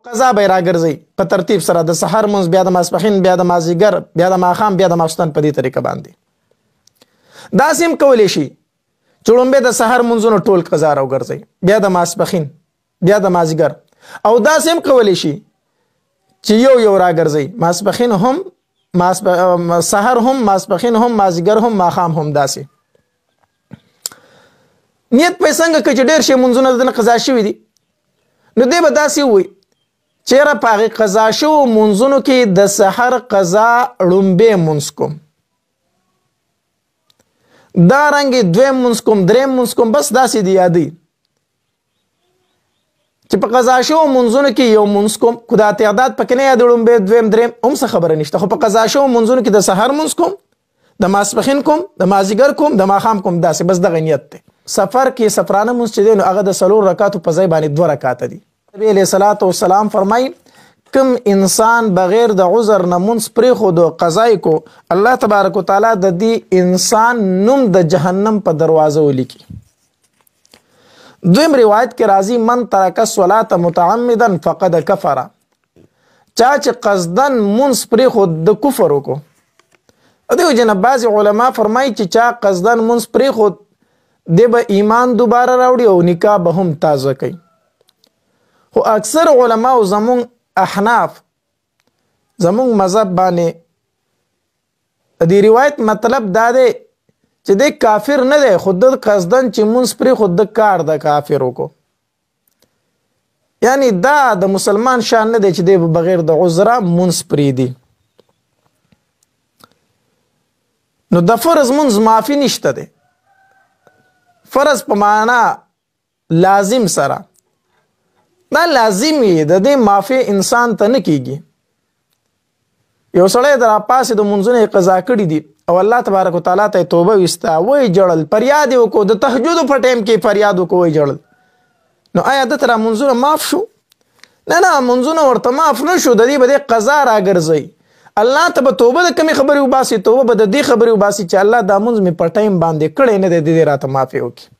قضا به راګرځي په ترتیب سره د سحر مونځ بیا د ماسپښین بیا د مازدیګر بیا د ماښام بیا د ماخوستن په دې طریقه باندې داسې هم کولی شي چې لومبی د سحر مونځونه ټول قضا راوګرځي بیا د ماسپښین بیا د مازدیګر او داسې هم کولی شي چې یو راګرځي ماسپښین هم سحر هم ماسپښین هم مازدیګر هم ماښام هم داسې نیت په څنګه کې چې ډېر شي مونځونه دنه قضا شوي دي نو دی به داسې ووایي چیرې په هغې قضا شوو مونځونو کې د سحر قضا لومبی مونځ کوم دا رنګې دویم مونځ کوم دریم مونځ کوم بس داسې دی یادوي چې په قضا شوو مونځونو کې یو مونځ کوم خو دا تعداد پکې نه یاد لومبی دویم دریم هم څه خبره نشته خو په قضا شوو مونځونو کې د سحر مونځ کوم د ماسپښین کوم د مازدیګر کوم د ماښام کوم داسې بس دغه نیت دی سفر کې سفرانه مونځ چې دی نو هغه د 4 رکعاتو په ځای باندې 2 رکعاته دي نبی علیه الصلاة والسلام فرمایي کم انسان بغیر د عذر نه مونځ پرېښود قضای کو الله تبارک وتعالی د دې انسان نوم د جهنم په دروازه ولیکي دویم روایت کې راځي من ترک الصلاة متعمدا فقد کفر چا چې قصدن مونځ پرېښود د کفر وکړو دیو جنه بعضې علما فرمایي چې چا قصدن مونځ پرېښود دی به ایمان دوباره راوړي او نکاح به هم تازه کوي خو اکثر علما او زمون احناف زمون مذهب باندې د روایت مطلب دا دی چې د کافر نه دی خود د قصدن چې مونږ پرې خود د کار د کافر وکړو یعنی دا د مسلمان شان نه دی چې دی بغیر د عذره مونږ پرې دی نو د فرض مونږ معافي نشته دی فرض په معنا لازم سره دا لازمي د دې معافي انسان ته نه کیږي یو سړی در پاسې د منځونه قضا کړي دي او الله تبارک وتعالى ته توبه وستا وای جړل فریاد وکړو د تهجد په ټیم کې فریاد وکړو وای جړل نو آیا د تر منځونه معاف شو نه منځونه ورته معاف نه شو د دې به قضا راګرځي الله ته به توبه د کمی خبرې وباسي توبه به د دې خبرې وباسي چې الله دا منځ می په ټیم باندې کړي نه د دې راته معافي وکړي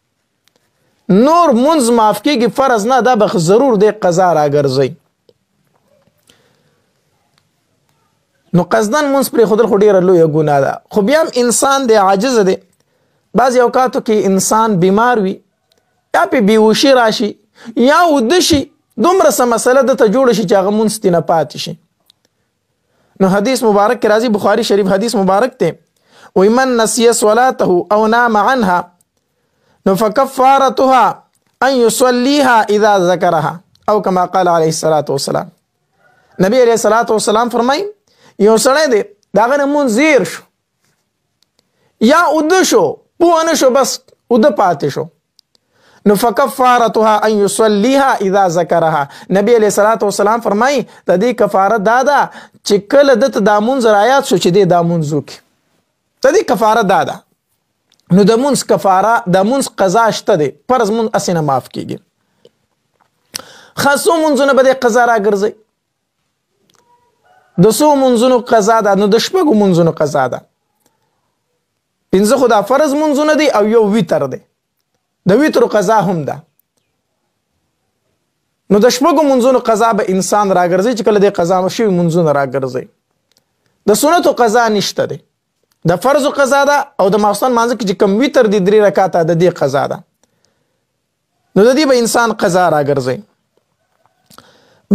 نور منځ معاف کیږي فرض نه دا به ضرور د قضا راګرځي نو قصدن منځ پر خودل خو ډیره لویه ګناه ده خو بیا انسان دی عاجز دی بعضې اوقاتو کې انسان بیمار وي یا پې بیهوشي راشي یا وده شي دومره څه مسله دته جوړه شي چې هغه منځ ترې نه پاتې شي نو حدیث مبارک کې راځي بخاري شریف حدیث مبارک دی وایي من نسیه صلاته او نام عنها نو فکفارتها ان یصلیها اذا ذکرها او کما قال علیه الصلاة والسلام نبی علیه الصلاة والسلام فرمایي یو سړی دی د هغه نه مونځ زیر شو یا اوده شو پوه نه شو بس اوده پاتې شو نو فکفارتها ان یصلیها اذا ذکرها نبی علیه الصلاة والسلام فرمایي د دې کفاره دا ده چې کله دته دا مونځ رایاد شو چې دی دا مونځ وکړي د دې کفاره دا ده نو د مونځ کفاره د مونځ قضا شته دی فرض مونځ هسې نه معاف کیږي خاصو مونځونه به د قضا راګرځي د څو منځونو قضا ده نو د شپږو منځونو قضا ده 5 خو دا فرض منځونه دي او یو ویتر دی د ویترو قضا هم ده نو د شپږو منځونو قضا به انسان راګرځي چې کله د قضا شوي منځونه راګرځي د سنتو قضا نشته دی د فرض قضا ده او د ماخوستن مانځه کې چې کم ویتر دي 3 رکعاته د دې قضا ده نو د دې به انسان قضا راګرځي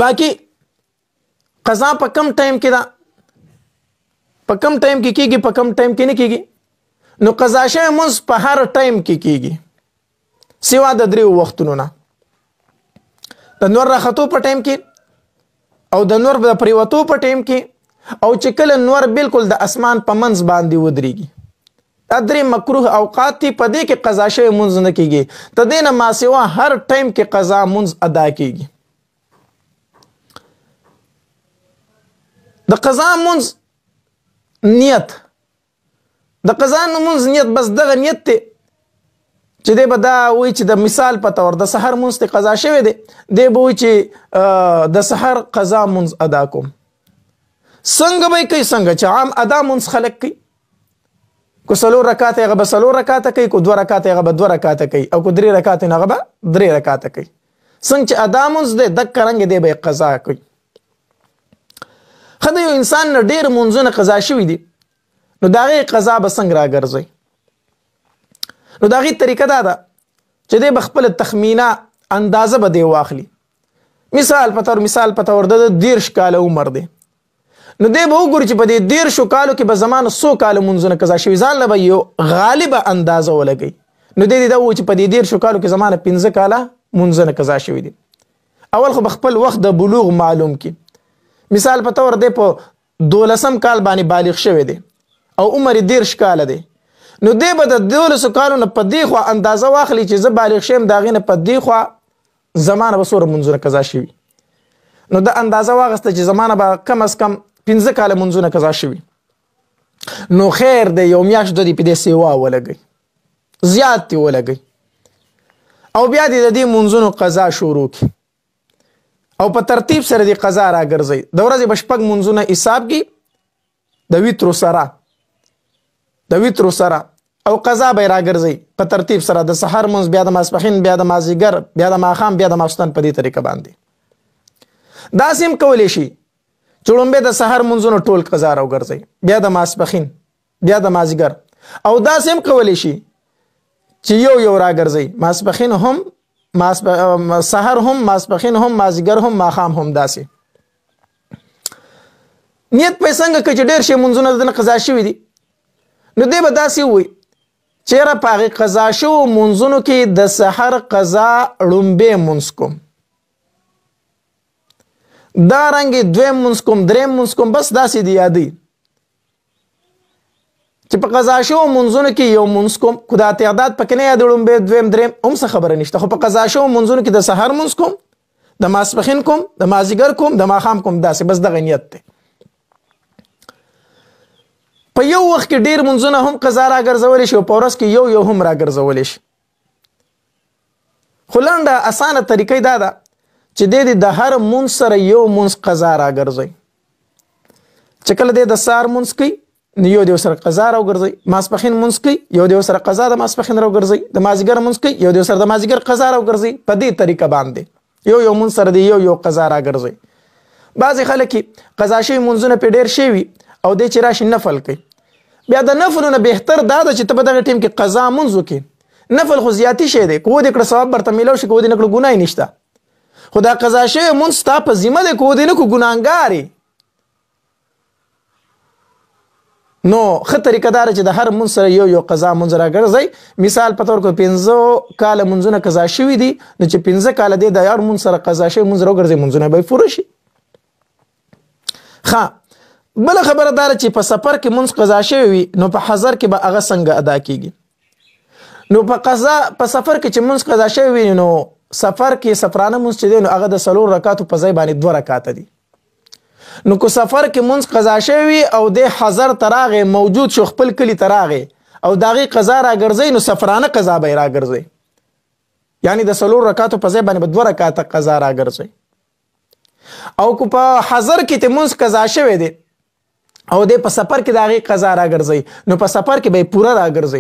باقي قضا په کم ټایم کې ده په کم ټایم کې کیږي په کم ټایم کې نه کیږي نو قضا شوی مونځ په هر ټایم کې کیږي سوا د 3 وختونو نه د نور راختو په ټایم کې او د نور د پریوتو په ټایم کې او چې کله نور بالکل د اسمان په منځ باندې ودرېږي دا 3 مکروه اوقات دي په دې کې قضا شوی مونځ نه کیږي د دې نه ما سوا هر ټایم کې قضا مونځ ادا کیږي د قضا مونځ نیت د قضا مونځ نیت بس دغه نیت دی چې دی به دا وایي چې د مثال په طور د سحر مونځ ته قضا شوی دی دی به وایي چې د سحر قضا مونځ ادا کوم څنګه به یې کوي څنګه چې عام ادا مونځ خلک کوي کو 4 رکعاته هغه به 4 رکعاته کوي کو 2 رکعاته هغه به 2 رکعاته کوي او کو 3 رکعاته هغه به 3 رکعاته کوي څنګه چې ادا مونځ دی دک رنګ دی به قضا کوي. خو د یو انسان نه ډېر مونځونه قضا شوي دي نو د هغې قضا به څنګه راګرځئ؟ نو د هغې طریقه دا ده چې دی به خپله تخمینه اندازه به دی واخلي. مثال په طور د 30 کاله عمر دی نو دی به وګوري چې په دې 30 کالو کې به زما نه 100 کاله مونځونه قضا شوي، ځان له به یو غالبه اندازه ولګوي. نو دی دا وایي چې په دې 30 کالو کې زما نه 15 کاله مونځونه قضا شوي دي. اول خو به خپل وخت د بلوغ معلوم کړي. مثال په طور دی په 12 کال باندې بالغ شوی دی او عمر 30 کاله دی نو دی به د 12 کالو نه په دې خوا اندازه واخلي چې زه بالغ شوم د هغې نه په دې خوا زما نه به څومره مونځونه قضا شوي. نو د اندازه واخیسته چې زما نه به کم از کم 15 کاله مونځونه قضا شوي. نو خیر دی یو میاشت دوی په دې سیوا ولګئ، زیات دې ولګئ او بیا دې د دې مونځونو قضا شروع کړي او په ترتیب سره دې قضا راګرځئ. د ورځې به 6 مونځونه حساب کړي د ویترو سره او قضا به راګرځئ په ترتیب سره، د سحر مونځ، بیا د ماسپښین، بیا د مازدیګر، بیا د ماښام، بیا د ماخوستن په دې طریقه باندې. داسې هم کولی شي چې لومبې د سحر مونځونو ټول قضا راوګرځئ، بیا د ماسپښین، بیا د مازدیګر، او داسې هم کولی شي چې یو راګرځئ، ماسپښین هم، سحر هم، ماسپښین هم، مازدیګر هم، ماښام هم. داسې نیت په څنګه که چې ډېر شي مونځونه دنه قضا شوي دي نو دی به داسې ووایي چې یاره په هغې قضا شوو مونځونو کې د سحر قضا لومبی مونځ کوم، دا رنګې دویم مونځ کوم، دریم مونځ کوم، بس داسې دی یادوي چې په قضا شوو مونځونو کې یو مونځ کوم، خو دا تعداد پکې نه یاد لومبی دویم دریم هم څه خبره نشته، خو په قضا شوو مونځونو کې د سحر مونځ کوم، د ماسپښین کوم، د مازدیګر کوم، د ماښام کوم، داسې بس دغه نیت دی. په یو وخت کې ډېر مونځونه هم قضا راګرځولی شي او په ورځ کې یو هم راګرځولی شي. خو لنډه اسانه طریقه دا ده چې دی د هر مونځ سره یو مونځ قضا راګرځوي. چې کله دی د سهار مونځ کوي نو یو دی ورسره قضا راوګرځوي، ماسپښین مونځ کوي یو دی ورسره قضا د ماسپښین راوګرځوي، د مازدیګر مونځ کوي یو دی ورسره د مازدیګر قضا راوګرځوي. په دې طریقه باندې یو مونځ سره دی یو قضا راګرځوي. بعضې خلک قضا شوي مونځونه پې ډېر شوي او دی چې راشي نفل کوي. بیا د نفلو نه بهتر دا ده چې ته په دغه ټیم کې قضا مونځ وکړې. نفل خو زیاتي شی دی، که ودې کړه ثواب برته میلاو شي، که ودې نه کړه ګناه یې نشته. خو دا قضا شوی مونځ ستا په ذمه دی، که ودې نه کړو ګناهګار یې. نو ښه طریقه دا ده چې د هر مونځ سره یو قضا مونځ راګرځئ. مثال په طور کې 15 کاله مونځونه قضا شوي دي نو چې 15 کاله دی د هر مونځ سره قضا شوی مونځ راوګرځئ، مونځونه به یې پوره شي. ښه، بله خبره دا ده چې په سفر کې مونځ قضا شوی وي نو په حضر کې به هغه څنګه ادا کیږي. نو په سفر کې چې مونځ قضا شوی وي نو سفر کې سفرانه مونځ چې دی نو هغه د 4 رکعاتو په ځای باندې 2 رکعاته دي. نو که سفر کې مونځ قضا شوی وي او د حضر ته راغی، موجود شو، خپل کلي ته راغی او د هغې قضا راګرځئ نو سفرانه قضا به یې راګرځئ، یعنې د 4 رکعاتو په ځای باندې به 2 رکعاته قضا راګرځئ. او که په حضر کې ته مونځ قضا شوی دی او دی په سفر کې د هغې قضا راګرځئ نو په سفر کې به یې پوره راګرځئ.